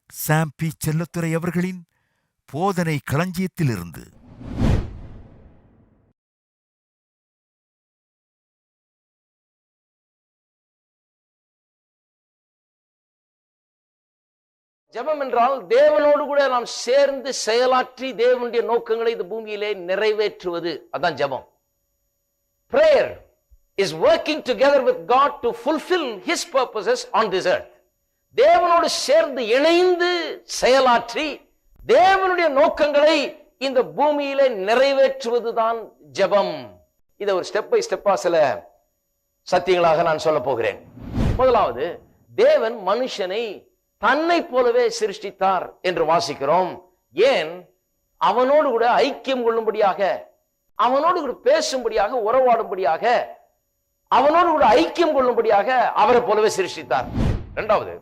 சாம் B. Chelladurai அவர்களின் போதனை களஞ்சியத்திலிருந்து. ஜெபம் என்றால் தேவனோடு கூட நாம் சேர்ந்து செயலாற்றி தேவனுடைய நோக்கங்களை இந்த பூமியிலே நிறைவேற்றுவது. அதான் ஜெபம். Prayer is working together with God to fulfill his purposes on this earth. தேவனோடு சேர்ந்து இணைந்து செயலாற்றி தேவனுடைய நோக்கங்களை இந்த பூமியிலே நிறைவேற்றுவதுதான் ஜெபம். இதை ஒரு ஸ்டெப் பை ஸ்டெப்பா சில சத்தியங்களாக நான் சொல்ல போகிறேன். முதலாவது, தேவன் மனுஷனை தன்னை போலவே சிருஷ்டித்தார் என்று வாசிக்கிறோம். ஏன்? அவனோடு கூட ஐக்கியம் கொள்ளும்படியாக, அவனோடு கூட பேசும்படியாக, உறவாடும்படியாக, அவனோடு கூட ஐக்கியம் கொள்ளும்படியாக அவரை போலவே சிருஷ்டித்தார். இரண்டாவது,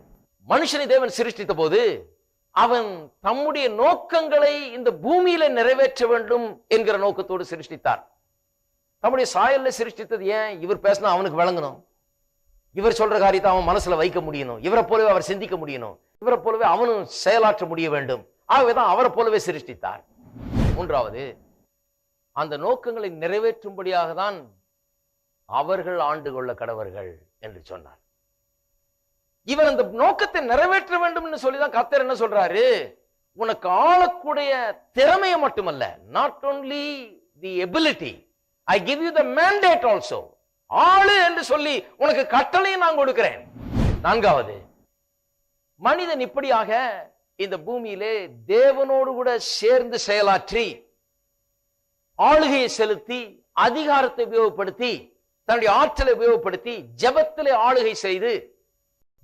மனுஷனை தேவன் சிருஷ்டித்த போது அவன் தம்முடைய நோக்கங்களை இந்த பூமியில நிறைவேற்ற வேண்டும் என்கிற நோக்கத்தோடு சிருஷ்டித்தார். தம்முடைய சாயல்ல சிருஷ்டித்தது ஏன்? இவர் பேசினா அவனுக்கு விளங்கணும், இவர் சொல்ற காரியத்தை அவன் மனசுல வைக்க முடியணும், இவரை போலவே அவர் சிந்திக்க முடியணும், இவரை போலவே அவனும் செயலாற்ற முடிய வேண்டும். ஆகவேதான் அவரை போலவே சிருஷ்டித்தார். மூன்றாவது, அந்த நோக்கங்களை நிறைவேற்றும்படியாக தான் அவர்கள் ஆண்டு கொள்ள கடவர்கள் என்று சொன்னார். இவர் அந்த நோக்கத்தை நிறைவேற்ற வேண்டும் என்று சொல்லிதான் கர்த்தர் என்ன சொல்றாரு? உனக்கு ஆளக்கூடிய திறமையை மட்டுமல்ல, not only the ability, I give you the mandate also. ஆளு என்று சொல்லி உனக்கு கட்டளையும் நான் கொடுக்கிறேன். நான்காவது, மனிதன் இப்படியாக இந்த பூமியிலே தேவனோடு கூட சேர்ந்து செயலாற்றி ஆளுகையை செலுத்தி அதிகாரத்தை உபயோகப்படுத்தி தன்னுடைய ஆற்றலை உபயோகப்படுத்தி ஜெபத்திலே ஆளுகை செய்து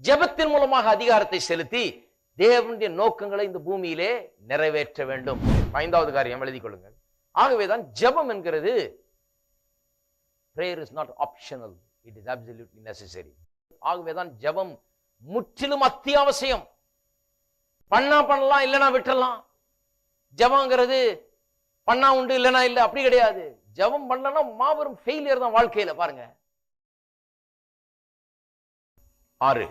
ஜெபத்தின் மூலமாக அதிகாரத்தை செலுத்தி தேவனுடைய நோக்கங்களை இந்த பூமியிலே நிறைவேற்ற வேண்டும். ஐந்தாவது காரியம் எழுதிக் கொள்ளுங்கள். ஆகவேதான் ஜெபம் என்கிறது prayer is not optional, it is absolutely necessary. ஆகவேதான் ஜெபம் முற்றிலும் அத்தியாவசியம். பண்ணலாம், இல்லைனா விட்டுறலாம். ஜெபம்ங்கிறது பண்ணா உண்டு, இல்லைனா இல்லை, அப்படி கிடையாது. ஜெபம் பண்ணலன்னா மாபெரும் ஃபெயிலியர் தான் வாழ்க்கையில. பாருங்க. 6,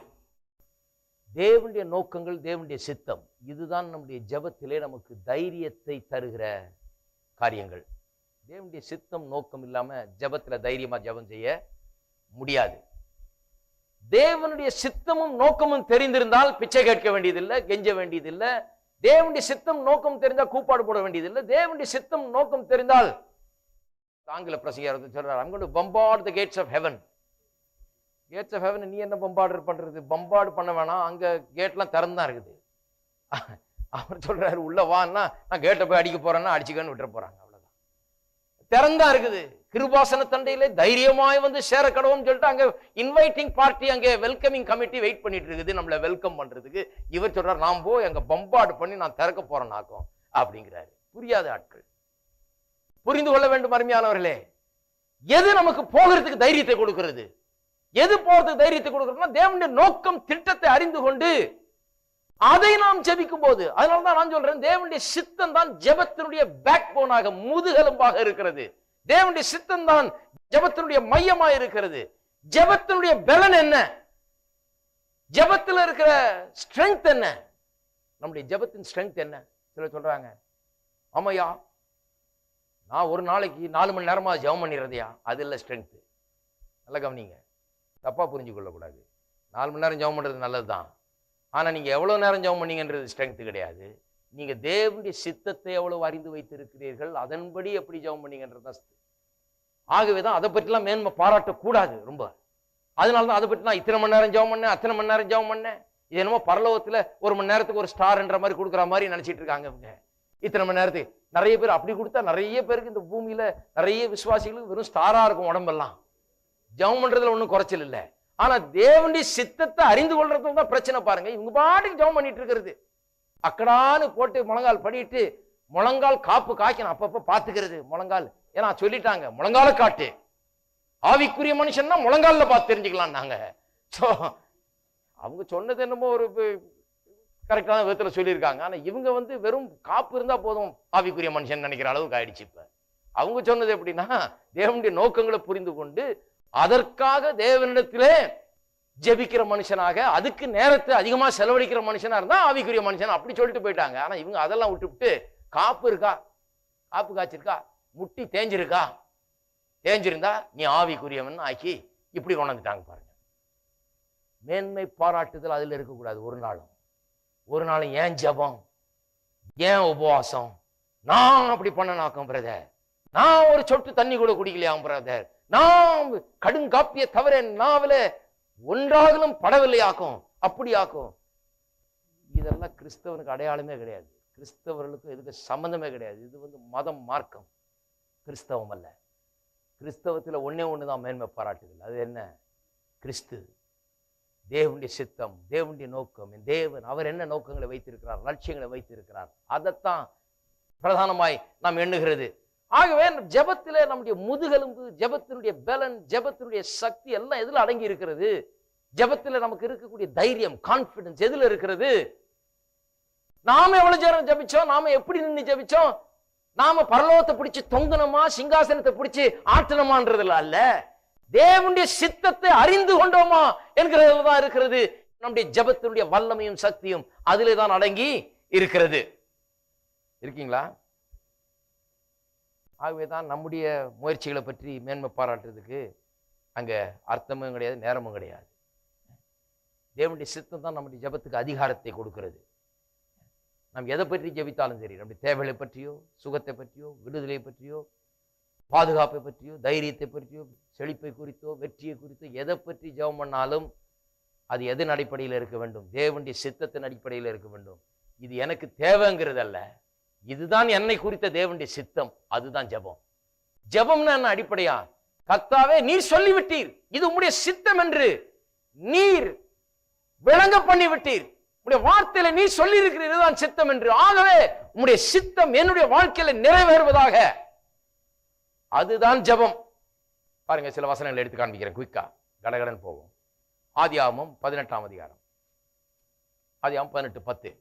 தேவனுடைய நோக்கங்கள், தேவனுடைய சித்தம், இதுதான் நம்முடைய ஜெபத்திலே நமக்கு தைரியத்தை தருகிற காரியங்கள். தேவனுடைய சித்தம் நோக்கம் இல்லாம ஜெபத்துல தைரியமா ஜெபம் செய்ய முடியாது. தேவனுடைய சித்தமும் நோக்கமும் தெரிந்திருந்தால் பிச்சை கேட்க வேண்டியதில்லை, கெஞ்ச வேண்டியதில்லை. தேவனுடைய சித்தம் நோக்கம் தெரிந்தால் கூப்பாடு போட வேண்டியதில்லை. தேவனுடைய சித்தம் நோக்கம் தெரிந்தால், ஆங்கில பிரசங்கியார் சொல்றார், I'm going to bombard the gates of heaven. Gates of heaven நீ என்ன பம்பார்டர் பண்றது? பம்பார்டு பண்ண வேணாம், அங்க கேட்லாம் திறந்துதான் இருக்குது. அவர் சொல்றாரு, உள்ள வான்னா நான் கேட்டை போய் அடிக்க போறேன்னா அடிச்சுக்கன்னு விட்டுற போறாங்க. அவ்வளவுதான், திறந்தா இருக்குது. கிருபாசன தண்டையிலே தைரியமாய் வந்து சேர கடவும்னு சொல்லிட்டு அங்க இன்வைட்டிங் பார்ட்டி, அங்கே வெல்கமிங் கமிட்டி வெயிட் பண்ணிட்டு இருக்குது நம்மள வெல்கம் பண்றதுக்கு. இவர் சொல்றாரு, நான் போய் அங்க பம்பார்டு பண்ணி நான் திறக்க போறேன் நாக்கும் அப்படிங்கிறாரு. புரியாத ஆட்கள். புரிந்து கொள்ள வேண்டும் அருமையானவர்களே. எது நமக்கு போகிறதுக்கு தைரியத்தை கொடுக்கிறது? எது போறதுக்கு தைரியத்தை கொடுக்கிறோம்னா தேவனுடைய நோக்கம், திட்டத்தை அறிந்து கொண்டு அதை நாம் ஜெபிக்கும் போது. அதனாலதான் நான் சொல்றேன், தேவனுடைய சித்தம் தான் ஜெபத்தினுடைய பேக் போனாக, முதுகெலும்பாக இருக்கிறது. தேவனுடைய சித்தம் தான் ஜெபத்தினுடைய மையமாக இருக்கிறது. ஜெபத்தினுடைய பலன் என்ன? ஜெபத்தில் இருக்கிற ஸ்ட்ரெங்க் என்ன? நம்முடைய ஜெபத்தின் ஸ்ட்ரெங்க் என்ன? சிலர் சொல்றாங்க, ஆமையா நான் ஒரு நாளைக்கு 4 மணி நேரமா ஜெபம் பண்ணிடுறதையா, அது இல்லை ஸ்ட்ரென்த். நல்ல கவனிங்க, தப்பா புரிஞ்சு கொள்ளக்கூடாது. 4 மணி நேரம் ஜெபம் பண்றது நல்லதுதான். ஆனா நீங்க எவ்வளவு நேரம் ஜெபம் பண்ணீங்கன்றது ஸ்ட்ரென்த் கிடையாது. நீங்க தேவனுடைய சித்தத்தை எவ்வளவு அறிந்து வைத்திருக்கிறீர்கள், அதன்படி எப்படி ஜெபம் பண்ணீங்கன்றது தான். ஆகவேதான் அதை பற்றிலாம் மேன்மை பாராட்டக்கூடாது ரொம்ப. அதனாலதான் அதை பற்றி நான் இத்தனை மணி நேரம் ஜெபம் பண்ணேன், அத்தனை மணி நேரம் ஜெபம் பண்ணேன், இது என்னமோ பரலோகத்துல 1 மணி நேரத்துக்கு ஒரு ஸ்டார்ன்ற மாதிரி கொடுக்குற மாதிரி நினைச்சிட்டு இருக்காங்க இவங்க. இத்தனை மணி நேரத்துக்கு நிறைய பேர் அப்படி கொடுத்தா நிறைய பேருக்கு இந்த பூமியில நிறைய விசுவாசிகளுக்கு வெறும் ஸ்டாரா இருக்கும் உடம்பெல்லாம். ஜெபம் பண்றதுல ஒன்றும் குறைச்சல் இல்லை. ஆனா தேவனுடைய சித்தத்தை அறிந்து கொள்றதுல தான் பிரச்சனை. பாருங்க, இவங்க பாட்டுக்கு ஜெபம் பண்ணிட்டு இருக்கிறது, அக்கடான்னு போட்டு முழங்கால் படிட்டு முழங்கால் காப்பு காய்க்கணும், அப்பப்ப பாத்துக்கிறது முழங்கால். ஏன்னா சொல்லிட்டாங்க, முழங்கால காட்டு. ஆவிக்குரிய மனுஷன்னா முழங்கால பார்த்து தெரிஞ்சுக்கலாம் நாங்க. அவங்க சொன்னது என்னமோ ஒரு கரெக்டான விதத்துல சொல்லியிருக்காங்க. ஆனா இவங்க வந்து வெறும் காப்பு இருந்தா போதும் ஆவிக்குரிய மனுஷன் நினைக்கிற அளவுக்கு ஆயிடுச்சு. இப்ப அவங்க சொன்னது எப்படின்னா, தேவனுடைய நோக்கங்களை புரிந்து கொண்டு அதற்காக தேவனிடத்திலே ஜெபிக்கிற மனுஷனாக, அதுக்கு நேரத்தை அதிகமா செலவழிக்கிற மனுஷனா இருந்தா ஆவிக்குரிய மனுஷன், அப்படி சொல்லிட்டு போயிட்டாங்க. ஆனா இவங்க அதெல்லாம் விட்டு காப்பு இருக்கா, காப்பு காய்ச்சிருக்கா, முட்டி தேஞ்சிருக்கா, தேஞ்சிருந்தா நீ ஆவிக்குரியவன் ஆக்கி இப்படி கொண்டாந்துட்டாங்க பாருங்க. மேன்மை பாராட்டுதல் அதுல இருக்கக்கூடாது. ஒரு நாளும் ஏன் ஜெபம், ஏன் உபவாசம், நான் அப்படி பண்ண நாக்கம் பிரதர், நான் ஒரு சொட்டு தண்ணி கூட குடிக்கலையாம் பிரதர், நான் கடுங்காப்பிய தவிர நாவல ஒன்றாகலும் படவில்லையாக்கும், அப்படி ஆக்கும். இதெல்லாம் கிறிஸ்தவனுக்கு அடையாளமே கிடையாது. கிறிஸ்தவர்களுக்கு இதுக்கு சம்பந்தமே கிடையாது. இது மதம், மார்க்கம், கிறிஸ்தவம் அல்ல. கிறிஸ்தவத்துல ஒன்னே ஒண்ணுதான் மேன்மை பாராட்டுதல். அது என்ன? கிறிஸ்து, தேவனுடைய சித்தம், தேவனுடைய நோக்கம். தேவன் அவர் என்ன நோக்கங்களை வைத்திருக்கிறார், லட்சியங்களை வைத்திருக்கிறார், அதைத்தான் பிரதானமாய் நாம் எண்ணுகிறது. ஆகவே ஜெபத்திலே நம்முடைய முதுகெலும்பு, ஜெபத்தினுடைய பலன், ஜெபத்தினுடைய சக்தி எல்லாம் எதுல அடங்கி இருக்கிறது? ஜெபத்திலே நமக்கு இருக்கக்கூடிய தைரியம், கான்பிடன்ஸ் எதுல இருக்கிறது? நாம எவ்வளவு நேரம் ஜெபிச்சோம், நாம எப்படி நின்று ஜெபிச்சோம், நாம பரலோகத்தை பிடிச்சு தொங்கணுமா, சிங்காசனத்தை பிடிச்சு ஆட்டணுமான்றதுல அல்ல, தேவனுடைய சித்தத்தை அறிந்து கொண்டோமா என்கிறதுல தான் இருக்கிறது. நம்முடைய ஜெபத்தினுடைய வல்லமையும் சக்தியும் அதிலே தான் அடங்கி இருக்கிறது. இருக்கீங்களா? ஆகவேதான் நம்முடைய முயற்சிகளை பற்றி மேன்மை பாராட்டுறதுக்கு அங்க அர்த்தமும் கிடையாது, நேரமும் கிடையாது. தேவனுடைய சித்தம் தான் நம்முடைய ஜெபத்துக்கு அதிகாரத்தை கொடுக்கிறது. நாம் எதை பற்றி ஜெபித்தாலும் சரி, நம்முடைய தேவைகளை பற்றியோ, சுகத்தை பற்றியோ, விடுதலை பற்றியோ, பாதுகாப்பை பற்றியோ, தைரியத்தை பற்றியோ, செழிப்பை குறித்தோ, வெற்றியை குறித்தோ எதை பற்றி ஜெபம் பண்ணாலும் அது எதன் அடிப்படையில் இருக்க வேண்டும்? தேவனுடைய சித்தத்தின் அடிப்படையில் இருக்க வேண்டும். இது எனக்கு தேவைங்கிறது அல்ல, இதுதான் என்னை குறித்த தேவனுடைய சித்தம், அதுதான் ஜெபம். ஜெபம்னா என்ன அடிப்படையா? கர்த்தாவே நீர் சொல்லிவிட்டீர், இது உம்முடைய சித்தம் என்று நீர் விளங்க பண்ணி விட்டீர், உம்முடைய வார்த்தையில நீர் சொல்லி இருக்கிறீர் இதுதான் சித்தம் என்று. ஆகவே உம்முடைய சித்தம் என்னுடைய வாழ்க்கையில நிறைவேறுவதாக, அதுதான் ஜெபம். பாருங்க, சில வசனங்களை எடுத்து காண்பிக்கிறேன், குயிக்கா கடகடன் போகும். ஆதியாகமம் 18ஆம் அதிகாரம், ஆதியாகமம் 18:10.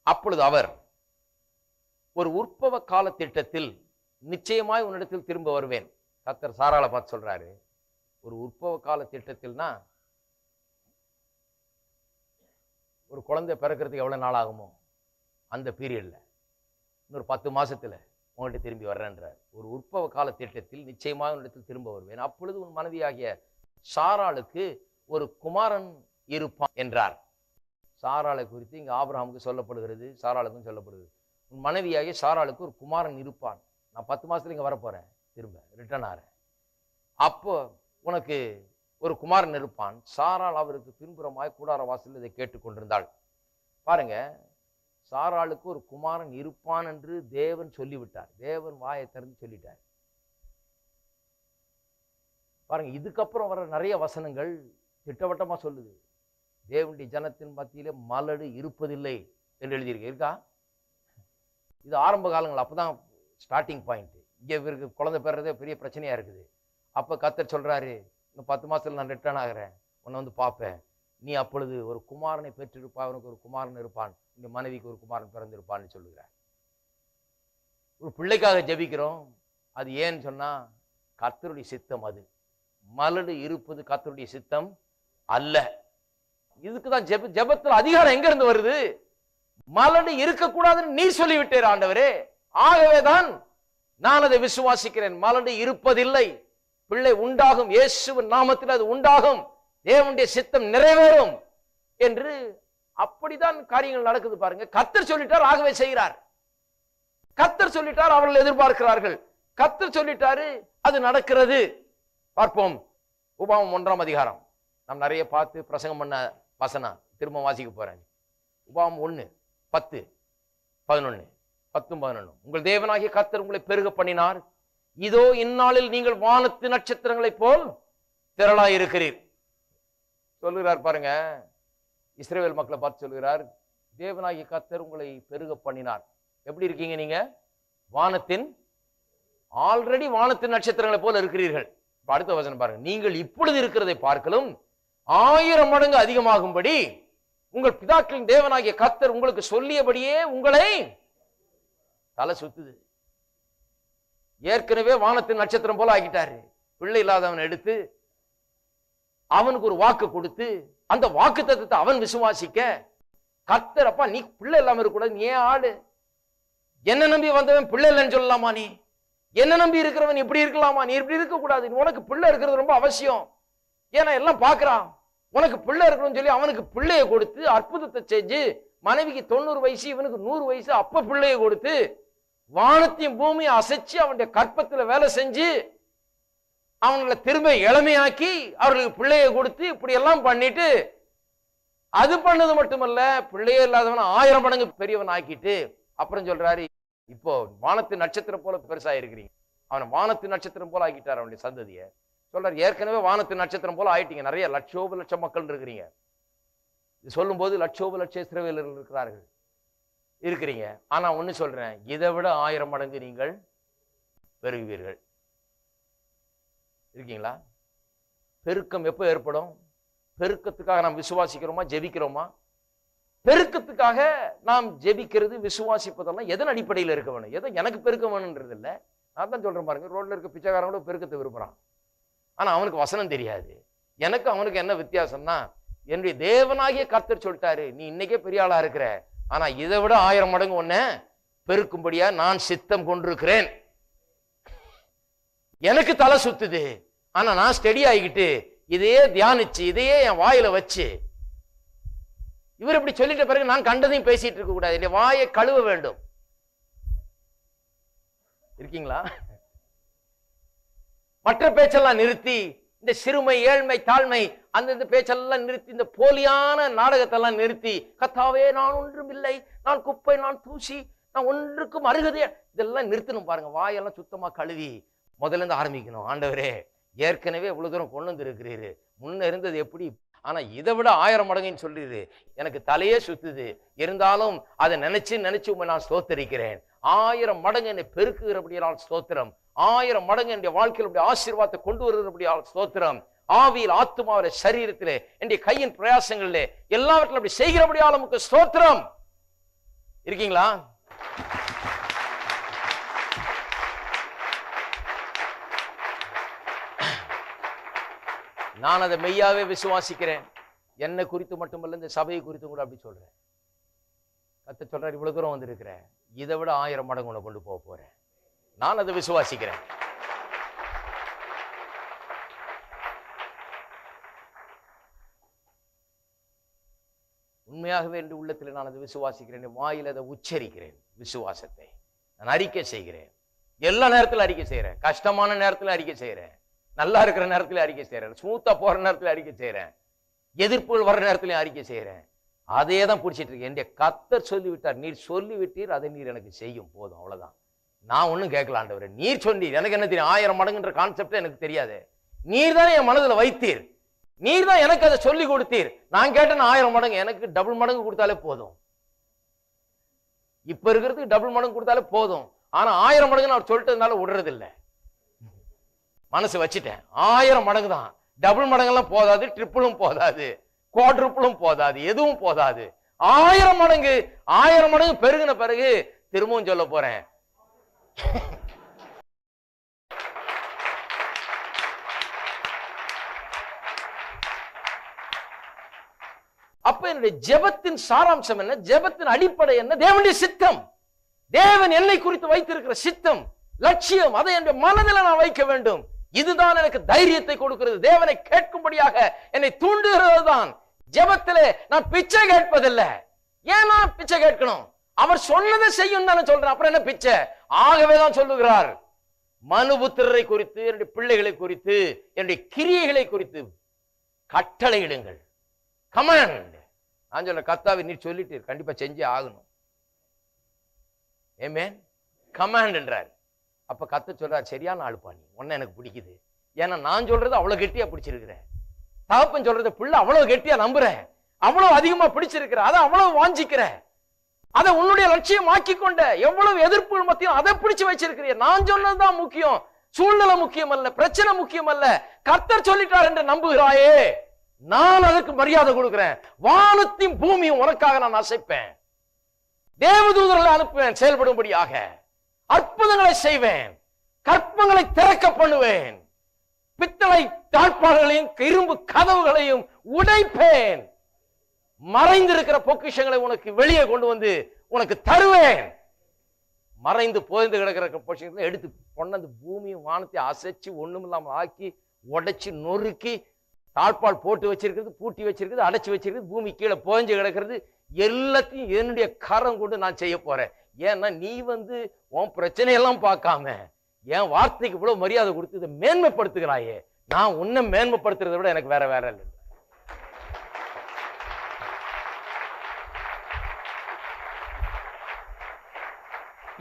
அப்பொழுது அவர், ஒரு உற்பவ கால திட்டத்தில் நிச்சயமாய் உன்னிடத்தில் திரும்ப வருவேன். கர்த்தர் சாராளை பார்த்து சொல்றாரு, ஒரு உற்பவ கால திட்டத்தில்னா ஒரு குழந்தை பிறக்கிறதுக்கு எவ்வளவு நாள் ஆகுமோ அந்த பீரியட்ல இன்னொரு 10 மாசத்துல உங்கள்கிட்ட திரும்பி வர்றேன்றார். ஒரு உற்பவ கால திட்டத்தில் நிச்சயமாக உன்னிடத்தில் திரும்ப வருவேன். அப்பொழுது உன் மனைவியாகிய சாராளுக்கு ஒரு குமாரன் இருப்பான் என்றார். சாராளை குறித்து இங்க ஆபிரகாமுக்கு சொல்லப்படுகிறது, சாராளுக்கும் சொல்லப்படுகிறது. உன் மனைவியாகிய சாராளுக்கு ஒரு குமாரன் இருப்பான். நான் 10 மாசத்துல இங்க வரப்போறேன், திரும்ப ரிட்டர்ன் ஆறேன். அப்போ உனக்கு ஒரு குமாரன் இருப்பான். சாராள் அவருக்கு பின்புறமாய் கூடார வாசலில் இதை கேட்டுக்கொண்டிருந்தாள். பாருங்க, சாராளுக்கு ஒரு குமாரன் இருப்பான் என்று தேவன் சொல்லிவிட்டார். தேவன் வாயை திறந்து சொல்லிட்டார். பாருங்க, இதுக்கப்புறம் வர நிறைய வசனங்கள் திட்டவட்டமா சொல்லுது, தேவனுடைய ஜனத்தின் மத்தியிலே மலடு இருப்பதில்லை என்று எழுதியிருக்கு. இருக்கா? இது ஆரம்ப காலங்கள், அப்பதான் ஸ்டார்டிங் பாயிண்ட். இங்க இவருக்கு குழந்தை பெறதே பெரிய பிரச்சனையா இருக்குது. அப்ப கர்த்தர் சொல்றாரு, இன்னும் 10 மாசத்துல நான் ரிட்டர்ன் ஆகிறேன், உன்னை வந்து பார்ப்பேன், நீ அப்பொழுது ஒரு குமாரனை பெற்றிருப்பா, அவனுக்கு ஒரு குமாரன் இருப்பான், இந்த மனைவிக்கு ஒரு குமாரன் பிறந்திருப்பான்னு சொல்லுகிறார். ஒரு பிள்ளைக்காக ஜெபிக்கிறோம், அது ஏன்னு சொன்னா கர்த்தருடைய சித்தம். அது மலடு இருப்பது கர்த்தருடைய சித்தம் அல்ல. இதுக்குதான் ஜெபத்துல அதிகாரம் எங்க இருந்து வருது? மலடு இருக்கக்கூடாதுன்னு நீ சொல்லிவிட்டேன் ஆண்டவரே, ஆகவேதான் நான் அதை விசுவாசிக்கிறேன். மலடு இருப்பதில்லை, பிள்ளை உண்டாகும், இயேசுவின் நாமத்தில் அது உண்டாகும், தேவனுடைய சித்தம் நிறைவேறும் என்று அப்படிதான் காரியங்கள் நடக்குது. பாருங்க, கர்த்தர் சொல்லிட்டார், ஆகவே செய்கிறார். கர்த்தர் சொல்லிட்டார், அவர்கள் எதிர்பார்க்கிறார்கள். கர்த்தர் சொல்லிட்டாரு, அது நடக்கிறது. பார்ப்போம், உபாகமம் 1ஆம் அதிகாரம். நாம் நிறைய பார்த்து பிரசங்கம் பண்ண வசனம் திரும்ப வாசிக்க போறேன். உபாகமம் 1:10-11, 10-11. உங்கள் தேவனாகிய கர்த்தர் உங்களை பெருக பண்ணினார், இதோ இந்நாளில் நீங்கள் வானத்து நட்சத்திரங்களைப் போல் திரளாய் இருக்கிறீர் சொல்லுகிறார். பாருங்க, இஸ்ரவேல் மக்களை பார்த்து சொல்லுகிறார், தேவனாகிய கர்த்தர் உங்களை பெருக பண்ணினார். எப்படி இருக்கீங்க நீங்க? வானத்தின், ஆல்ரெடி வானத்தின் நட்சத்திரங்களை போல இருக்கிறீர்கள். அடுத்த வசனம் பாருங்க, நீங்கள் இப்பொழுது இருக்கிறதை பார்க்கலும் 1000 மடங்கு அதிகமாகும்படி உங்கள் பிதாக்களின் தேவனாகிய கர்த்தர் உங்களுக்கு சொல்லியபடியே உங்களை தலை சுத்துது. ஏற்கனவே வானத்தின் நட்சத்திரம் போல ஆகிட்டாரு. பிள்ளை இல்லாதவன் எடுத்து அவனுக்கு ஒரு வாக்கு கொடுத்து அந்த வாக்கு தத்தத்தை அவன் விசுவாசிக்க, கர்த்தர் அப்பா நீ பிள்ளை இல்லாம இருக்கக்கூடாது, நீ ஏன் ஆளு, என்ன நம்பி வந்தவன் பிள்ளை இல்லைன்னு சொல்லலாமா, நீ என்ன நம்பி இருக்கிறவன் இப்படி இருக்கலாமா, நீ இப்படி இருக்க கூடாது, உனக்கு பிள்ளை இருக்கிறது ரொம்ப அவசியம், ஏன்னா எல்லாம் பாக்குறான், உனக்கு பிள்ளை இருக்கணும்னு சொல்லி அவனுக்கு பிள்ளைய கொடுத்து அற்புதத்தை செஞ்சு, மனைவிக்கு 90 வயசு இவனுக்கு 100 வயசு, அப்ப பிள்ளைய கொடுத்து வானத்தையும் பூமியை அசைச்சு அவனுடைய கற்பத்துல வேலை செஞ்சு அவங்களை திரும்ப இளமையாக்கி அவர்களுக்கு பிள்ளைய கொடுத்து இப்படி எல்லாம் பண்ணிட்டு, அது பண்ணது மட்டுமல்ல பிள்ளையே இல்லாதவன் 1000 மடங்கு பெரியவன் ஆக்கிட்டு அப்புறம் சொல்றாரு, இப்போ வானத்து நட்சத்திரம் போல பெருசா இருக்கிறீங்க, அவனை வானத்து நட்சத்திரம் போல ஆக்கிட்டார் அவனுடைய சந்ததிய. சொல்றாரு, ஏற்கனவே வானத்து நட்சத்திரம் போல ஆயிட்டீங்க, நிறைய லட்சோப லட்சம் மக்கள் இருக்கிறீங்க, சொல்லும் போது லட்சோப லட்ச இஸ்ரவேலர்கள் இருக்கிறீங்க, ஆனா ஒண்ணு சொல்றேன், இதை விட 1000 மடங்கு நீங்கள் பெருகுவீர்கள். இருக்கீங்களா? பெருக்கம் எப்ப ஏற்படும்? பெருக்கத்துக்காக நாம் விசுவாசிக்கிறோமா, ஜெபிக்கிறோமா? பெருக்கத்துக்காக நாம் ஜெபிக்கிறது விசுவாசிப்பதெல்லாம் எதன் அடிப்படையில் இருக்க வேணும்? எதை எனக்கு பெருக்க வேணும்ன்றது இல்லை. நான் தான் சொல்றேன் பாருங்க, ரோட்ல இருக்க பிச்சைக்காரன் கூட பெருக்கத்தை விரும்புறான், ஆனா அவனுக்கு வசனம் தெரியாது. எனக்கு அவனுக்கு என்ன வித்தியாசம்னா, என்னுடைய தேவனாகிய கர்த்தர் சொல்லிட்டாரு, நீ இன்னைக்கே பெரிய ஆளா இருக்கிற, ஆனா இதை விட 1000 மடங்கு ஒன்ன பெருக்கும்படியா நான் சித்தம் கொண்டிருக்கிறேன். எனக்கு தலை சுத்துது, ஆனா நான் ஸ்டெடி ஆகிக்கிட்டு இதையே தியானிச்சு இதையே என் வாயில வச்சு, இவர் இப்படி சொல்லிட்ட பிறகு நான் கண்டதையும் பேசிட்டு இருக்க கூடாது, இல்லையா? வாயை கழுவ வேண்டும். இருக்கீங்களா? மற்ற பேச்செல்லாம் நிறுத்தி, இந்த சிறுமை ஏழ்மை தாழ்மை அந்த பேச்செல்லாம் நிறுத்தி, இந்த போலியான நாடகத்தெல்லாம் நிறுத்தி, கர்த்தாவே நான் ஒன்றும் இல்லை, நான் குப்பை, நான் தூசி, நான் ஒன்றுக்கும் அருகதே, இதெல்லாம் நிறுத்தணும் பாருங்க. வாயெல்லாம் சுத்தமா கழுவி முதல்ல இருந்து ஆரம்பிக்கணும். ஆண்டவரே, ஏற்கனவே இவ்வளவு தூரம் கொண்டு வந்து இருக்கிறீரு, முன்ன இருந்தது எப்படி, ஆனா இதை விட 1000 மடங்குன்னு சொல்லிடு, எனக்கு தலையே சுத்துது, இருந்தாலும் அதை நினைச்சு நான் ஸ்தோத்தரிக்கிறேன். 1000 மடங்கு என்னை பெருக்குகிறபடியால் ஸ்தோத்திரம், 1000 மடங்கு என்னுடைய வாழ்க்கையில் ஆசீர்வாதத்தை கொண்டு வருகிறபடியால் ஸ்தோத்திரம். ஆவியில் ஆத்துமாவில சரீரத்திலே என்னுடைய கையின் பிரயாசங்களிலே எல்லாவற்றிலும் அப்படி செய்கிறபடியால் நமக்கு ஸ்தோத்திரம். இருக்கீங்களா? நான் அதை மெய்யாவே விசுவாசிக்கிறேன். என்னை குறித்து மட்டுமல்ல, இந்த சபையை குறித்து கூட அப்படி சொல்றேன். கர்த்தர் சொல்றாரு, இவ்வளவு தூரம் வந்திருக்கிற, இதை விட 1000 மடங்கு உன்னை கொண்டு போக போறேன். நான் அதை விசுவாசிக்கிறேன். உண்மையாகவே என்று உள்ளத்தில் நான் அதை விசுவாசிக்கிறேன், வாயில் அதை உச்சரிக்கிறேன். விசுவாசத்தை நான் அறிக்கை செய்கிறேன். எல்லா நேரத்திலும் அறிக்கை செய்யறேன். கஷ்டமான நேரத்தில் அறிக்கை செய்யறேன், நல்லா இருக்கிற நேரத்தில் அறிக்கை செய்யறேன், ஸ்மூத்தா போற நேரத்தில் அறிக்கை செய்யறேன், எதிர்ப்புகள் வர்ற நேரத்திலையும் அறிக்கை செய்யறேன். அதே தான் பிடிச்சிட்டு இருக்கேன். என்னுடைய கர்த்தர் சொல்லிவிட்டார், நீர் சொல்லிவிட்டீர், அதை நீர் எனக்கு செய்யும், போதும், அவ்வளவுதான். நான் ஒன்னும் கேட்கல ஆண்டவரே, நீர் சொன்னீர், எனக்கு என்ன தெரியும்? 1000 மடங்குன்ற கான்செப்ட் எனக்கு தெரியாது. நீர் தான் என் மனதில் வைத்தீர், நீர் தான் எனக்கு அதை சொல்லி கொடுத்தீர். நான் கேட்டேன் 1000 மடங்கு, எனக்கு டபுள் மடங்கு கொடுத்தாலே போதும். இப்ப இருக்கிறதுக்கு டபுள் மடங்கு கொடுத்தாலே போதும். ஆனா 1000 மடங்குன்னு அவர் சொல்லிட்டதுனால விடுறது இல்லை. மனசு வச்சுட்டேன், 1000 மடங்கு தான். டபுள் மடங்கெல்லாம் போதாது, ட்ரிப்பிளும் போதாது, குவாட்ரிப்பிளும் போதாது, எதுவும் போதாது. 1000 மடங்கு, 1000 மடங்கு பெருகின பிறகு திரும்பவும் சொல்ல போறேன். அப்ப என்னுடைய ஜெபத்தின் சாராம்சம் என்ன? ஜெபத்தின் அடிப்படை என்ன? தேவனுடைய சித்தம், தேவன் என்னை குறித்து வைத்திருக்கிற சித்தம், லட்சியம், அதை என்னுடைய மனதில் நான் வைக்க வேண்டும். இதுதான் எனக்கு தைரியத்தை கொடுக்கிறது, தேவனை கேட்கும்படியாக என்னை தூண்டுகிறது தான். ஜெபத்திலே நான் பிச்சை கேட்பதில்லை. ஏன் நான் பிச்சை கேட்கணும்? அவர் சொன்னதை செய்யும் தானே சொல்றேன், அப்புறம் என்ன பிச்சை? ஆகவேதான் சொல்லுகிறார், மனுபுத்திரரை குறித்து, என்னுடைய பிள்ளைகளை குறித்து, என்னுடைய கிரியைகளை குறித்து கட்டளையிடுங்கள். கமாண்ட். நான் சொல்ல, கர்த்தாவே நீர் சொல்லிட்டு கண்டிப்பா செஞ்சே ஆகணும். ஆமென். கமாண்ட் என்றார். அப்ப கர்த்தர் சொல்றார், சரியான ஆளுப்பா நீ, உன்னை எனக்கு பிடிக்குது. ஏன்னா நான் சொல்றது அவ்வளவு கெட்டியா பிடிச்சிருக்கிறேன், தகப்பன் சொல்றது பிள்ளை அவ்வளவு கெட்டியா நம்புறேன், அவ்வளவு அதிகமா பிடிச்சிருக்கிற, அதை அவ்வளவு வாஞ்சிக்கிற, அதை உன்னுடைய லட்சியம் ஆக்கி கொண்ட, எவ்வளவு எதிர்ப்புகள் மத்தியும் அதை பிடிச்சு வச்சிருக்கிறீர். நான் சொன்னதுதான் முக்கியம், சூழ்நிலை முக்கியம் அல்ல, பிரச்சனை முக்கியம் அல்ல, கர்த்தர் சொல்லிட்டார் என்று நம்புகிறாயே, நான் அதுக்கு மரியாதை கொடுக்கிறேன். வானத்தையும் பூமியும் உனக்காக நான் அசைப்பேன், தேவதூதர்களை அனுப்புவேன், செயல்படும்படியாக அற்புதங்களை செய்வேன், கற்பங்களை திறக்க பண்ணுவேன். பித்தளை தாழ்பாள்களையும் இரும்பு கதவுகளையும் உடைப்பேன். மறைந்திருக்கிற பொக்கிஷங்களை உனக்கு வெளியே கொண்டு வந்து உனக்கு தருவேன். மறைந்து போய்ந்து கிடக்கிற பொக்கிஷங்களை எடுத்து கொண்டு பூமியும் வானத்தை அசைச்சு ஒண்ணுமில்லாம ஆக்கி உடைச்சு நொறுக்கி தாழ்பால் போட்டு வச்சிருக்கிறது, பூட்டி வச்சிருக்கிறது, அடைச்சு வச்சிருக்கிறது, பூமி கீழே போய்ஞ்சு கிடக்கிறது எல்லாத்தையும் என்னுடைய கரம் கொண்டு நான் செய்ய போறேன். ஏன்னா நீ உன் பிரச்சனையெல்லாம் பார்க்காம என் வார்த்தைக்கு இவ்வளவு மரியாதை கொடுத்து இதை மேன்மைப்படுத்துகிறாயே, நான் உன்னை மேன்மைப்படுத்துறதை விட எனக்கு வேற வேற இல்லை.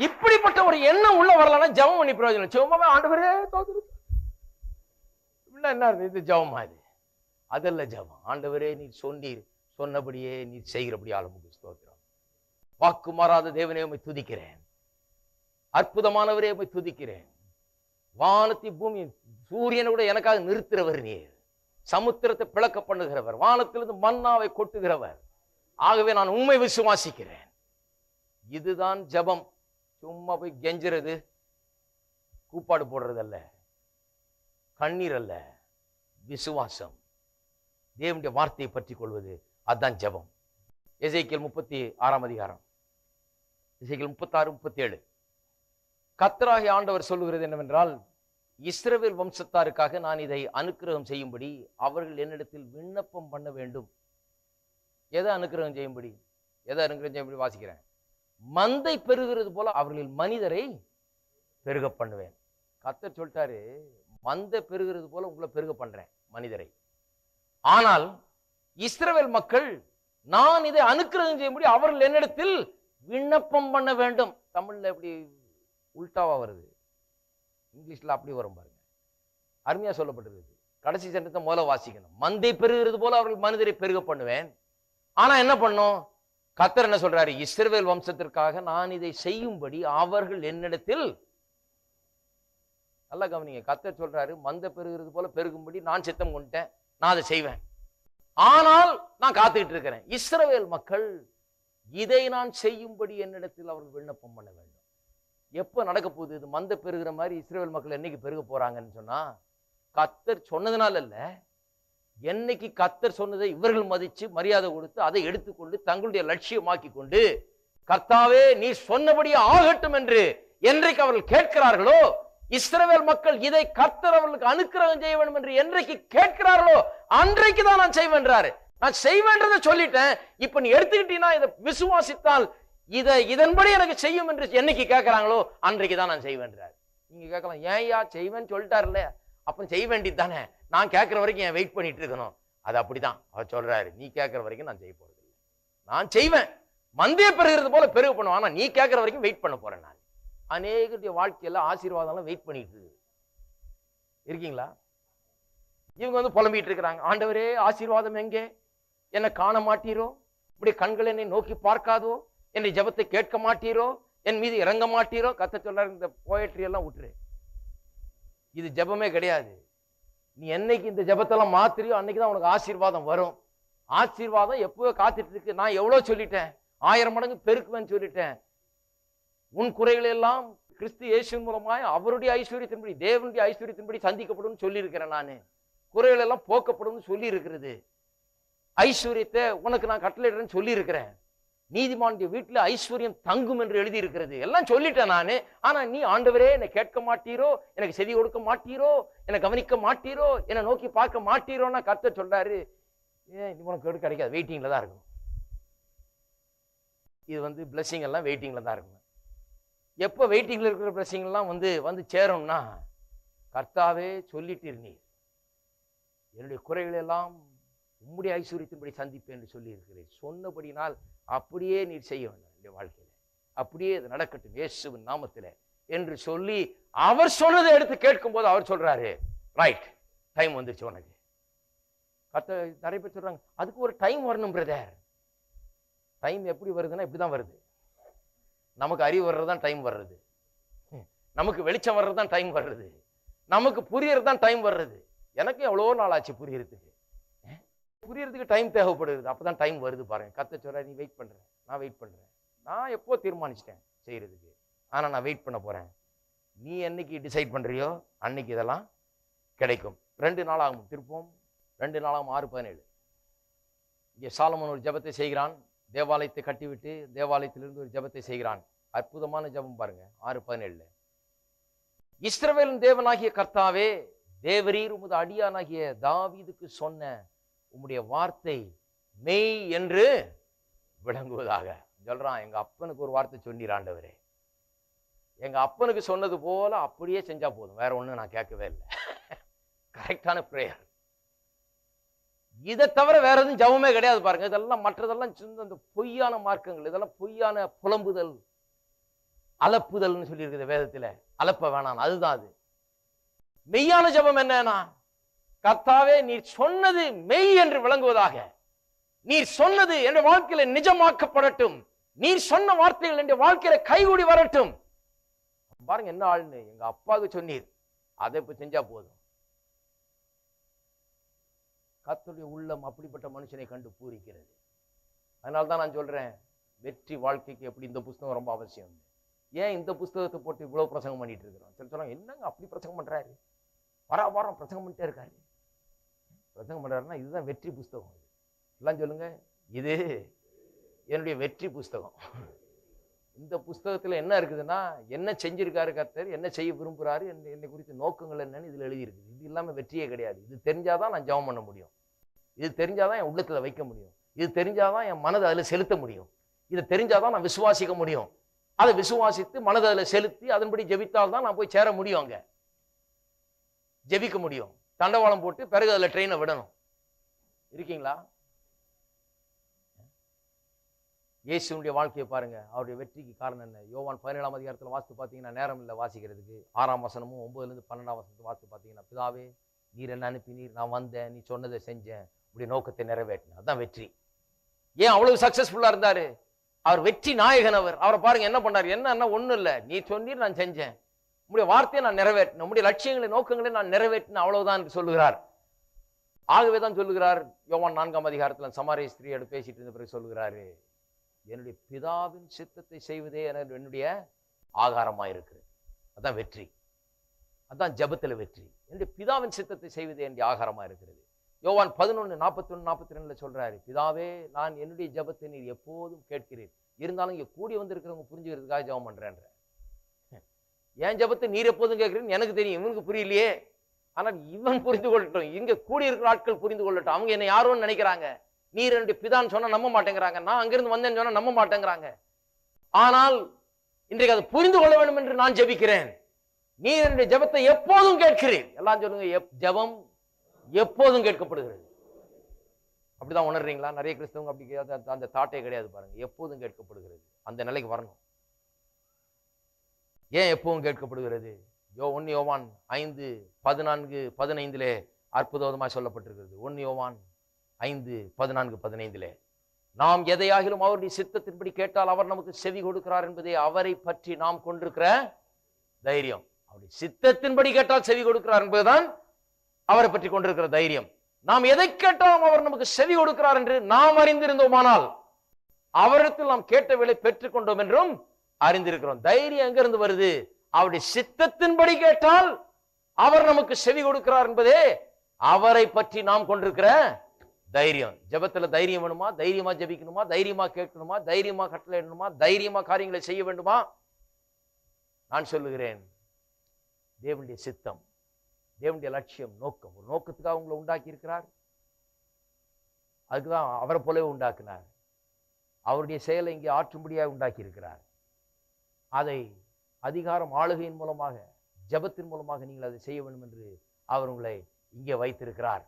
இப்படிப்பட்ட ஒரு எண்ணம் உள்ள வரலன்னா ஜெபம் பண்ணி பிரயோஜனம். சும்மாவே ஆண்டவரே என்ன இது ஜெபமா? இது அதல்ல ஜெபம். ஆண்டவரே நீர் சொன்னீர், சொன்னபடியே நீர் செய்கிறபடி ஆளுமுக ஸ்தோத்திரம். வாக்கு மாறாத தேவனே உம்மை துதிக்கிறேன். அற்புதமானவரே உம்மை துதிக்கிறேன். வானத்தை பூமி சூரியனை கூட எனக்காக நிறுத்துறவர் நீர். சமுத்திரத்தை பிளக்க பண்ணுகிறவர், வானத்திலிருந்து மன்னாவை கொட்டுகிறவர். ஆகவே நான் உண்மை விசுவாசிக்கிறேன். இதுதான் ஜெபம். சும்மா போய் கெஞ்சுறது, கூப்பாடு போடுறது அல்ல, கண்ணீர் அல்ல, விசுவாசம். தேவனுடைய வார்த்தையை பற்றி கொள்வது, அதுதான் ஜெபம். எசேக்கியேல் 36 அதிகாரம், எசேக்கியேல் 36, 37. கர்த்தராகிய ஆண்டவர் சொல்லுகிறது என்னவென்றால், இஸ்ரவேல் வம்சத்தாருக்காக நான் இதை அனுக்கிரகம் செய்யும்படி அவர்கள் என்னிடத்தில் விண்ணப்பம் பண்ண வேண்டும். எதை அனுக்கிரகம் செய்யும்படி? எதை அனுக்கிரகம் செய்யும்படி? வாசிக்கிறேன். மந்தை பெருகிறது போல அவர்களில் மனிதரை பெருக பண்ணுவேன். கர்த்தர் சொல்லிட்டாரு, மந்தை பெருகிறது போல உங்களை பெருக பண்றேன், மனிதரை. ஆனால் இஸ்ரவேல் மக்கள் நான் இதை அனுக்கிரகம் செய்யும்படி அவர்கள் என்னிடத்தில் விண்ணப்பம் பண்ண வேண்டும். தமிழ்ல எப்படி உல்டாவா வருது, இங்கிலீஷ்ல அப்படி வரும் பாருங்க. அருமையா சொல்லப்பட்டிருக்கு. கடைசி சென்றத்தை முதல்ல வாசிக்கணும். மந்தை பெருகிறது போல அவர்கள் மனிதரை பெருக பண்ணுவேன். ஆனா என்ன பண்ணும்? கர்த்தர் என்ன சொல்றாரு? இஸ்ரவேல் வம்சத்திற்காக நான் இதை செய்யும்படி அவர்கள் என்னிடத்தில், நல்லா கவனிங்க, கர்த்தர் சொல்றாரு மந்தை பெருகிறது போல பெருகும்படி நான் சித்தம் கொண்டேன், நான் அதை செய்வேன். ஆனால் நான் காத்துக்கிட்டு இருக்கிறேன். இஸ்ரவேல் மக்கள் இதை நான் செய்யும்படி என்னிடத்தில் அவர்கள் விண்ணப்பம் பண்ண வேண்டும். எப்ப நடக்க போகுது இது? மந்தை பெருகிற மாதிரி இஸ்ரவேல் மக்கள் என்னைக்கு பெருக போறாங்கன்னு சொன்னா, கர்த்தர் சொன்னதுனால இல்ல, என்னைக்கு கர்த்தர் சொன்னதை இவர்கள் மதிச்சு மரியாதை கொடுத்து அதை எடுத்துக்கொண்டு தங்களுடைய லட்சியமாக்கி கொண்டு, கர்த்தாவே நீ சொன்னபடியே ஆகட்டும் என்று என்றைக்கு அவர்கள் கேட்கிறார்களோ, இஸ்ரவேல் மக்கள் இதை கர்த்தர் அவர்களுக்கு அனுக்கிரகம் செய்ய வேண்டும் என்று என்றைக்கு கேட்கிறார்களோ அன்றைக்கு தான் நான் செய்வேன்றாரு. நான் செய்வேன்றதை சொல்லிட்டேன், இப்ப நீ எடுத்துக்கிட்டீங்கன்னா இதை விசுவாசித்தால் இதை இதன்படி எனக்கு செய்யும் என்று என்னைக்கு கேட்கிறாங்களோ அன்றைக்கு தான் நான் செய்வேன்றாரு. நீங்க கேட்கலாம், ஏன்யா செய்வேன்னு சொல்லிட்டாருல்ல, அப்ப செய்ய வேண்டியது தானே, நான் கேட்கிற வரைக்கும் என் வெயிட் பண்ணிட்டு இருக்கணும். அது அப்படிதான் அவர் சொல்றாரு, நீ கேட்கிற வரைக்கும் நான் செய்ய போறது இல்லை, நான் செய்வேன். மந்தைய பெருகிறது போல பெருக பண்ணுவான், ஆனா நீ கேட்கிற வரைக்கும் வெயிட் பண்ண போறேன் நான். அநேகருடைய வாழ்க்கையில ஆசீர்வாதம் வெயிட் பண்ணிட்டு இருக்கீங்களா? இவங்க புலம்பிட்டு இருக்கிறாங்க, ஆண்டவரே ஆசீர்வாதம் எங்கே, என்னை காண மாட்டீரோ, இப்படி கண்கள் என்னை நோக்கி பார்க்காதோ, என்னை ஜெபத்தை கேட்க மாட்டீரோ, என் மீது இறங்க மாட்டீரோ. கர்த்தர் சொல்றாரு, இந்த போயட்ரி எல்லாம் விட்டுரு, இது ஜெபமே கிடையாது. நீ என்னைக்கு இந்த ஜெபத்தெல்லாம் மாத்திரியோ அன்னைக்குதான் உனக்கு ஆசீர்வாதம் வரும். ஆசீர்வாதம் எப்பவோ காத்துட்டு இருக்கு. நான் எவ்வளவு சொல்லிட்டேன், 1000 மடங்கு பெருக்குவேன்னு சொல்லிட்டேன். உன் குறைகள் எல்லாம் கிறிஸ்து இயேசுவின் மூலமாய் அவருடைய ஐஸ்வர்யத்தின்படி, தேவனுடைய ஐஸ்வர்யத்தின்படி சந்திக்கப்படும் சொல்லி இருக்கிறேன். நானு குறைகள் எல்லாம் போக்கப்படும் சொல்லி இருக்கிறது. ஐஸ்வர்யத்தை உனக்கு நான் கட்டளையிடுறேன்னு சொல்லி இருக்கிறேன். நீதிமானுடைய வீட்டுல ஐஸ்வர்யம் தங்கும் என்று எழுதி இருக்கிறது. எல்லாம் சொல்லிட்டேன் நானு. ஆனா நீ ஆண்டவரே என்னை கேட்க மாட்டீரோ, எனக்கு செவி கொடுக்க மாட்டீரோ, என்னை கவனிக்க மாட்டீரோ, என்னை நோக்கி பார்க்க மாட்டீரோன்னா கர்த்தர் சொல்றாரு, ஏன் உனக்கு கிடைக்காது, வெயிட்டிங்ல தான் இருக்கணும். இது பிளஸிங் எல்லாம் வெயிட்டிங்ல தான் இருக்கணும். எப்போ வெயிட்டிங்ல இருக்கிற பிளஸிங் எல்லாம் வந்து சேரும்னா, கர்த்தாவே சொல்லிட்டு நீர் என்னுடைய குறைகள் எல்லாம் உம்முடைய ஐஸ்வர்யத்தின்படி சந்திப்பேன் என்று சொல்லி இருக்கிறேன். சொன்னபடினால் அப்படியே நீர் செய்ய வேண்டும் என்னுடைய வாழ்க்கையில, அப்படியே இது நடக்கட்டும் இயேசுவின் நாமத்திலே என்று சொல்லி அவர் சொன்னதை எடுத்து கேட்கும் போது அவர் சொல்றாரு, ரைட் டைம் வந்துருச்சு உனக்கு. நிறைய பேர் சொல்றாங்க, அதுக்கு ஒரு டைம் வரணும் பிரதர். டைம் எப்படி வருதுன்னா இப்படிதான் வருது. நமக்கு அறிவு வர்றதுதான் டைம் வர்றது, நமக்கு வெளிச்சம் வர்றதுதான் டைம் வர்றது, நமக்கு புரியறதுதான் டைம் வர்றது. எனக்கு எவ்வளோ நாள் ஆச்சு புரியறதுக்கு டைம் தேவைப்படுது. அப்பதான் டைம் வருது பாருங்க. கர்த்தர் சொல்றாரு, நீ வெயிட் பண்ற, நான் வெயிட் பண்றேன். நான் எப்போ தீர்மானிச்சிட்டேன் செய்யறதுக்கு, ஆனா நான் வெயிட் பண்ண போறேன். நீ என்னைக்கு டிசைட் பண்றியோ அன்னைக்கு இதெல்லாம் கிடைக்கும். 2 நாளாகும் திருப்போம், 2 நாளாகும் 6:17. இங்கே சாலமோன் ஒரு ஜெபத்தை செய்கிறான். தேவாலயத்தை கட்டிவிட்டு தேவாலயத்திலிருந்து ஒரு ஜெபத்தை செய்கிறான். அற்புதமான ஜெபம் பாருங்க. 6:17. இஸ்ரவேலின் தேவனாகிய கர்த்தாவே, தேவரீர் உமது அடியானாகிய தாவீதுக்கு சொன்ன உம்முடைய வார்த்தை மெய் என்று விளங்குவதாக. சொல்றான், எங்க அப்பனுக்கு ஒரு வார்த்தை சொன்னீர் ஆண்டவரே, எங்க அப்பனுக்கு சொன்னது போல அப்படியே செஞ்சா போதும், வேற ஒண்ணு நான் கேட்கவே இல்லை. கரெக்டான பிரேயர். இதை தவிர வேற எதுவும் ஜெபமே கிடையாது பாருங்க. இதெல்லாம் மற்றதெல்லாம் அந்த பொய்யான மார்க்கங்கள், இதெல்லாம் பொய்யான புலம்புதல், அலப்புதல்னு சொல்லி இருக்குது வேதத்துல. அலப்ப வேணாம், அதுதான் அது. மெய்யான ஜெபம் என்னன்னா, கர்த்தாவே நீர் சொன்னது மெய் என்று விளங்குவதாக, நீர் சொன்னது என் வாழ்க்கையில நிஜமாக்கப்படட்டும், நீர் சொன்ன வார்த்தைகள் என் வாழ்க்கையில கைகூடி வரட்டும். பாருங்க என்ன ஆள்னு, எங்க அப்பாவுக்கு சொன்னீர், அதை இப்ப செஞ்சா போதும். கர்த்தருடைய உள்ளம் அப்படிப்பட்ட மனுஷனை கண்டு பூரிக்கிறது. அதனால்தான் நான் சொல்றேன், வெற்றி வாழ்க்கைக்கு எப்படி இந்த புஸ்தகம் ரொம்ப அவசியம். ஏன் இந்த புஸ்தகத்தை போட்டு இவ்வளவு பிரசங்கம் பண்ணிட்டு இருக்கிறோம்? சரி சொல்லுவாங்க, என்னங்க அப்படி பிரசங்கம் பண்றாரு, வாரம் பிரசங்கம் பண்ணிட்டே இருக்காரு. பிரசங்கம் பண்றாருன்னா இதுதான் வெற்றி புஸ்தகம். எல்லாம் சொல்லுங்க, இது என்னுடைய வெற்றி புஸ்தகம். இந்த புஸ்தகத்துல என்ன இருக்குதுன்னா, என்ன செஞ்சிருக்காரு கர்த்தர், என்ன செய்ய விரும்புறாரு, என்னை குறித்த நோக்கங்கள் என்னன்னு இதுல எழுதியிருக்கு. இது இல்லாம வெற்றியே கிடையாது. இது தெரிஞ்சாதான் நான் ஜெபம் பண்ண முடியும், இது தெரிஞ்சாதான் என் உள்ளத்துல வைக்க முடியும், இது தெரிஞ்சாதான் என் மனதை அதுல செலுத்த முடியும், இது தெரிஞ்சாதான் நான் விசுவாசிக்க முடியும். அதை விசுவாசித்து மனதை அதுல செலுத்தி அதன்படி ஜெபித்தால்தான் நான் போய் சேர முடியும், அங்க ஜெபிக்க முடியும். தண்டவாளம் போட்டு பிறகு அதுல ட்ரெயினை விடணும். இருக்கீங்களா? இயேசுடைய வாழ்க்கையை பாருங்க, அவருடைய வெற்றிக்கு காரணம் என்ன? யோவான் 17ஆம் அதிகாரத்தில் வாசித்து பார்த்தீங்கன்னா, நேரம் இல்லை வாசிக்கிறதுக்கு, 6ஆம் வசனமும் 9லேருந்து 12ஆம் வசனத்தை வாசித்து பார்த்தீங்கன்னா, பிதாவே நீர் என்ன அனுப்பினீர், நான் வந்தேன், நீ சொன்னதை செஞ்சேன், உடைய நோக்கத்தை நிறைவேற்றினேன். அதுதான் வெற்றி. ஏன் அவ்வளவு சக்சஸ்ஃபுல்லா இருந்தாரு? அவர் வெற்றி நாயகன். அவரை பாருங்க என்ன பண்ணாரு. என்ன ஒண்ணும் இல்லை, நீ சொன்னீர், நான் செஞ்சேன், உங்களுடைய வார்த்தையை நான் நிறைவேற்றினேன், உங்களுடைய லட்சியங்களை நோக்கங்களை நான் நிறைவேற்றினேன், அவ்வளவுதான் என்று சொல்லுகிறார். ஆகவே தான் சொல்லுகிறார் யோவான் 4ஆம் அதிகாரத்தில் சமாரிய ஸ்திரீயோடு பேசிட்டு இருந்த பிறகு சொல்லுகிறாரு, என்னுடைய பிதாவின் சித்தத்தை செய்வதே என்னுடைய ஆகாரமா இருக்குது. அதான் வெற்றி, அதான் ஜெபத்துல வெற்றி. என்னுடைய பிதாவின் சித்தத்தை செய்வதே என்னுடைய ஆகாரமா இருக்கிறது. யோவான் 11:41-42 சொல்றாரு, பிதாவே நான் என்னுடைய ஜெபத்தை நீர் எப்போதும் கேட்கிறீர், இருந்தாலும் இங்க கூடி வந்திருக்கிறவங்க புரிஞ்சுக்கிறதுக்காக ஜெபம் பண்றேன்ற. என் ஜெபத்தை நீர் எப்போதும் கேட்கிறீன்னு எனக்கு தெரியும், இவனுக்கு புரியலையே, ஆனால் இவன் புரிந்து கொள்ளட்டும், இங்க கூடி இருக்கிற ஆட்கள் புரிந்து கொள்ளட்டும். அவங்க என்ன யாரோன்னு நினைக்கிறாங்க, நீர் என்னுடைய பிதான்னு சொன்னா நம்ப மாட்டேங்கிறாங்க, நான் அங்கிருந்து வந்தேன்னு சொன்னா நம்ப மாட்டேங்கிறாங்க. ஆனால் இன்றைக்கு அதை புரிந்து கொள்ள வேண்டும் என்று நான் ஜெபிக்கிறேன். நீர் என்னுடைய ஜெபத்தை எப்போதும் கேட்கிறேன். எல்லாம் சொல்லுங்க, ஜெபம் எப்போதும் கேட்கப்படுகிறது. அப்படிதான் உணர்றீங்களா? நிறைய கிறிஸ்தவங்க அப்படி அந்த தாட்டே கிடையாது பாருங்க. எப்போதும் கேட்கப்படுகிறது, அந்த நிலைக்கு வரணும். ஏன் எப்பவும் கேட்கப்படுகிறது? 1 யோவான் 5:14-15 அற்புதமாக சொல்லப்பட்டிருக்கிறது. 1 யோவான் 5:14-15 நாம் எதையாகிலும் அவருடைய சித்தத்தின்படி கேட்டால் அவர் நமக்கு செவி கொடுக்கிறார் என்பதே அவரை பற்றி நாம் கொண்டிருக்கிற தைரியம். அவருடைய சித்தத்தின்படி கேட்டால் செவி கொடுக்கிறார் என்பதுதான் அவரை பற்றி கொண்டிருக்கிற தைரியம். நாம் எதை கேட்டாலும் அவர் நமக்கு செவி கொடுக்கிறார் என்று நாம் அறிந்திருந்தோமானால் அவரிடத்தில் நாம் கேட்ட வேளை பெற்றுக் கொண்டோம் என்றும் அறிந்திருக்கிறோம். தைரியம் எங்க இருந்து வருது? அவருடைய சித்தத்தின்படி கேட்டால் அவர் நமக்கு செவி கொடுக்கிறார் என்பதே அவரை பற்றி நாம் கொண்டிருக்கிற தைரியம். ஜெபத்துல தைரியம் வேணுமா? தைரியமா ஜெபிக்கணுமா? தைரியமா கேட்கணுமா? தைரியமா கட்டளையிடணுமா? தைரியமா காரியங்களை செய்ய வேண்டுமா? நான் சொல்லுகிறேன், தேவனுடைய சித்தம், தேவனுடைய லட்சியம், நோக்கம், ஒரு நோக்கத்துக்காக உங்களை உண்டாக்கி இருக்கிறார். அதுக்குதான் அவரை போலவே உண்டாக்கினார். அவருடைய செயலை இங்கே ஆற்றும்படியாக உண்டாக்கி இருக்கிறார். அதை அதிகாரம் ஆளுகையின் மூலமாக, ஜெபத்தின் மூலமாக நீங்கள் அதை செய்ய வேண்டும் என்று அவர் உங்களை இங்கே வைத்திருக்கிறார்.